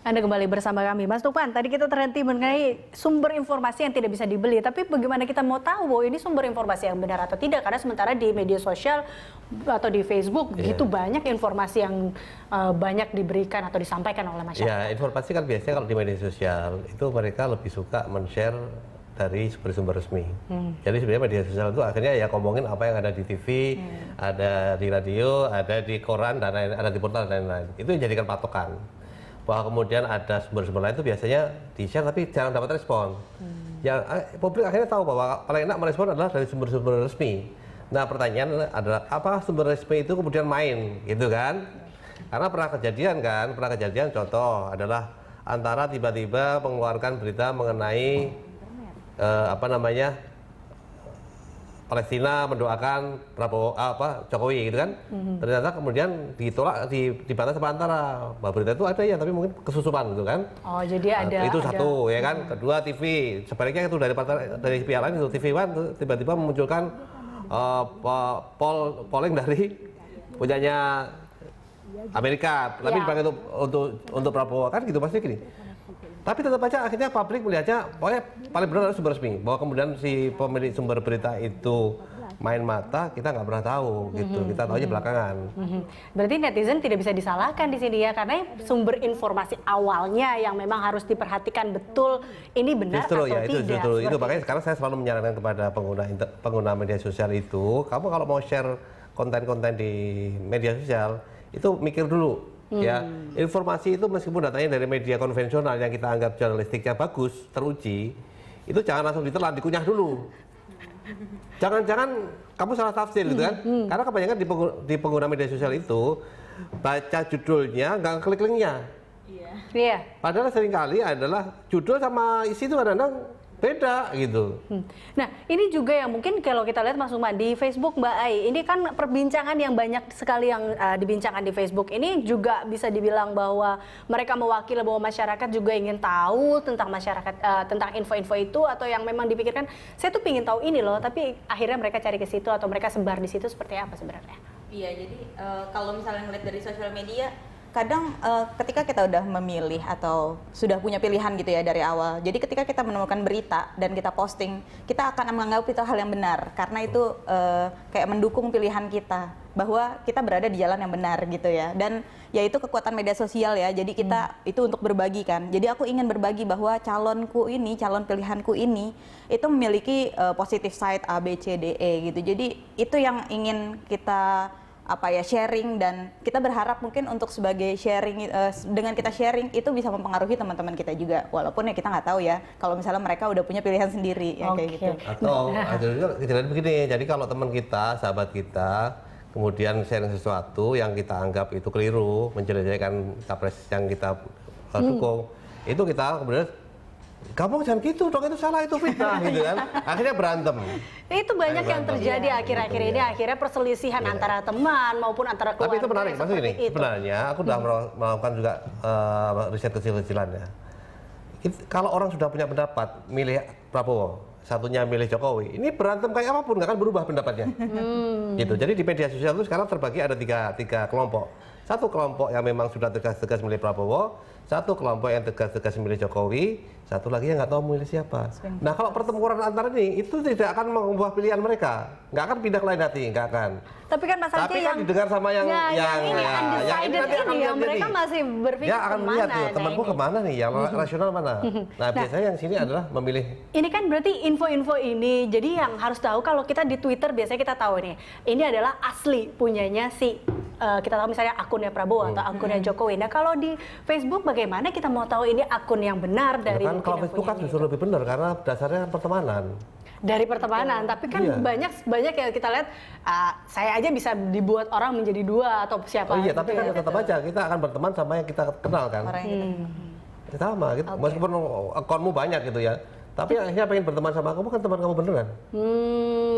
Anda kembali bersama kami, Mas Topan. Tadi kita terhenti mengenai sumber informasi yang tidak bisa dibeli. Tapi bagaimana kita mau tahu bahwa ini sumber informasi yang benar atau tidak? Karena sementara di media sosial atau di Facebook begitu banyak informasi yang banyak diberikan atau disampaikan oleh masyarakat. Ya, informasi kan biasanya kalau di media sosial itu mereka lebih suka men-share dari sumber-sumber resmi. Jadi sebenarnya media sosial itu akhirnya ya ngomongin apa yang ada di TV, ada di radio, ada di koran, dan lain, ada di portal dan lain-lain. Itu yang jadikan patokan. Bahwa kemudian ada sumber-sumber lain itu biasanya di-share tapi jarang dapat respon. Yang publik akhirnya tahu bahwa paling enak merespon adalah dari sumber-sumber resmi. Nah, pertanyaan adalah apa sumber resmi itu kemudian main, gitu kan? Karena pernah kejadian contoh adalah antara tiba-tiba mengeluarkan berita mengenai Palestina mendoakan Prabowo Jokowi gitu kan. Ternyata kemudian ditolak dibantah sama antara bahwa berita itu ada ya tapi mungkin kesusupan gitu kan. Oh, jadi itu satu ya kan. Kedua TV sebaliknya itu dari pihak lain itu TV One tiba-tiba memunculkan polling dari punyanya Amerika tapi dipakai untuk Prabowo kan gitu pasti gini. Tapi tetap aja akhirnya publik melihatnya pokoknya paling benar adalah sumber resmi. Bahwa kemudian si pemilik sumber berita itu main mata, kita nggak pernah tahu gitu. Kita tahu aja belakangan. Berarti netizen tidak bisa disalahkan di sini ya, karena sumber informasi awalnya yang memang harus diperhatikan betul ini benar justru, atau ya, tidak. Itu makanya sekarang saya selalu menyarankan kepada pengguna media sosial itu, kamu kalau mau share konten-konten di media sosial itu mikir dulu. Ya, informasi itu meskipun datanya dari media konvensional yang kita anggap jurnalistiknya bagus, teruji, itu jangan langsung ditelan, dikunyah dulu. Jangan-jangan kamu salah tafsir gitu kan? Karena kebanyakan di pengguna media sosial itu baca judulnya, nggak klik linknya. Iya. Padahal seringkali adalah judul sama isi itu kadang-kadang beda gitu. Nah, ini juga yang mungkin kalau kita lihat Mas Lukman di Facebook Mbak Ai, ini kan perbincangan yang banyak sekali yang dibincangkan di Facebook ini juga bisa dibilang bahwa mereka mewakili bahwa masyarakat juga ingin tahu tentang masyarakat, tentang info-info itu, atau yang memang dipikirkan saya tuh ingin tahu ini loh, tapi akhirnya mereka cari ke situ atau mereka sebar di situ seperti apa sebenarnya? Iya, jadi kalau misalnya ngeliat dari sosial media, kadang ketika kita udah memilih atau sudah punya pilihan gitu ya dari awal, jadi ketika kita menemukan berita dan kita posting, kita akan menganggap itu hal yang benar karena itu kayak mendukung pilihan kita bahwa kita berada di jalan yang benar gitu ya. Dan ya itu kekuatan media sosial ya, jadi kita itu untuk berbagi kan. Jadi aku ingin berbagi bahwa calon pilihanku ini itu memiliki positive side A, B, C, D, E gitu. Jadi itu yang ingin kita sharing, dan kita berharap mungkin untuk sebagai sharing, dengan kita sharing itu bisa mempengaruhi teman-teman kita juga, walaupun ya kita nggak tahu ya kalau misalnya mereka udah punya pilihan sendiri ya kayak gitu. Atau ada juga kejadian begini, jadi kalau teman kita, sahabat kita kemudian sharing sesuatu yang kita anggap itu keliru, menjelek-jelekan capres yang kita dukung, itu kita kemudian kamu jangan gitu dong, itu salah, itu fitnah gitu kan. Akhirnya berantem. Itu banyak yang terjadi akhir-akhir ini, akhirnya perselisihan antara teman maupun antara keluarga. Tapi itu menarik, maksud ini sebenarnya aku sudah melakukan juga riset kecil-kecilan ya. Kalau orang sudah punya pendapat milih Prabowo, satunya milih Jokowi, ini berantem kayak apapun nggak akan berubah pendapatnya. Gitu. Jadi di media sosial itu sekarang terbagi ada tiga kelompok. Satu kelompok yang memang sudah tegas-tegas milih Prabowo, satu kelompok yang tegas-tegas milih Jokowi, satu lagi yang nggak tahu milih siapa. Nah, kalau pertempuran antara ini itu tidak akan mengubah pilihan mereka, nggak akan pindah ke lain hati, nggak akan. Tapi kan masalahnya tapi kan didengar sama yang yang mereka masih berpikir dia akan melihat tuh temanku kemana nih, yang rasional mana. Nah, biasanya yang sini adalah memilih. Ini kan berarti info-info ini, jadi yang harus tahu kalau kita di Twitter biasanya kita tahu nih, ini adalah asli punyanya si kita tahu misalnya akunnya Prabowo atau akunnya Jokowi. Nah, kalau di Facebook bagaimana kita mau tahu ini akun yang benar dari kan kalau Facebook kan justru lebih benar karena dasarnya pertemanan. Dari pertemanan, tapi kan banyak yang kita lihat, saya aja bisa dibuat orang menjadi dua atau siapa. Oh iya, tapi kan tetap aja kita akan berteman sama yang kita kenal kan. Sama gitu. Meskipun akunmu banyak gitu ya. Tapi akhirnya pengen berteman sama kamu kan teman kamu beneran.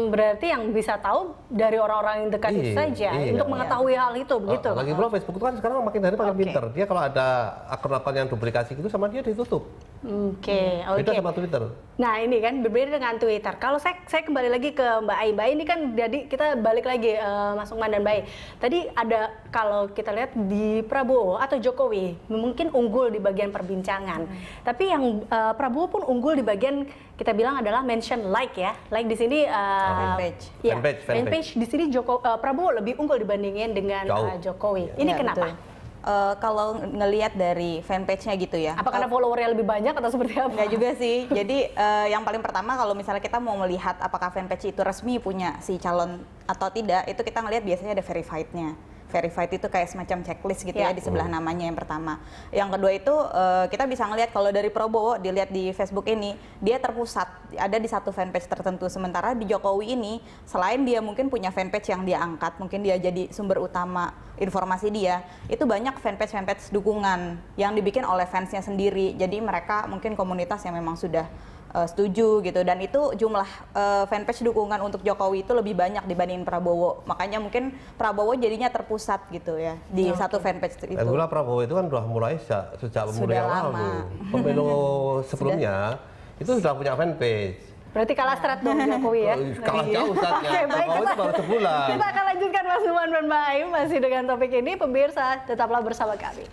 Berarti yang bisa tahu dari orang-orang yang dekat itu saja untuk mengetahui hal itu begitu. Lagi pula Facebook itu kan sekarang makin hari makin pinter. Dia kalau ada akun-akun yang duplikasi gitu sama dia ditutup. Oke. Beda sama Twitter. Nah ini kan berbeda dengan Twitter. Kalau saya kembali lagi ke Mbak Ai. Mbak Ai ini kan jadi kita balik lagi Mas Lukman dan Mbak Ai. Tadi ada kalau kita lihat di Prabowo atau Jokowi mungkin unggul di bagian perbincangan. Tapi yang Prabowo pun unggul di bagian kita bilang adalah mention like ya. Like di sini Fanpage. Ya, Fanpage. Di sini Prabowo lebih unggul dibandingin dengan Jokowi. Ini Ya, kenapa? betul. Kalau ngelihat dari fanpage-nya gitu ya. Apa karena followernya lebih banyak atau seperti apa? Enggak juga sih. Jadi yang paling pertama kalau misalnya kita mau melihat apakah fanpage itu resmi punya si calon atau tidak, itu kita ngelihat biasanya ada verified-nya. Verified itu kayak semacam checklist gitu ya di sebelah namanya yang pertama. Yang kedua itu kita bisa ngelihat kalau dari Prabowo dilihat di Facebook ini dia terpusat ada di satu fanpage tertentu, sementara di Jokowi ini selain dia mungkin punya fanpage yang dia angkat, mungkin dia jadi sumber utama informasi dia, itu banyak fanpage dukungan yang dibikin oleh fansnya sendiri. Jadi mereka mungkin komunitas yang memang sudah setuju gitu, dan itu jumlah fanpage dukungan untuk Jokowi itu lebih banyak dibandingin Prabowo, makanya mungkin Prabowo jadinya terpusat gitu ya di satu fanpage itu. Lagipula Prabowo itu kan udah mulai sejak pemilu yang lalu. Pemilu sebelumnya itu sudah punya fanpage. Berarti kalah strat dong Jokowi ya? Kalah jauh saatnya. Oke, baik, Jokowi itu baru sebulan. Kita akan lanjutkan Mas Lukman dan Mbak Ayu masih dengan topik ini. Pemirsa, tetaplah bersama kami.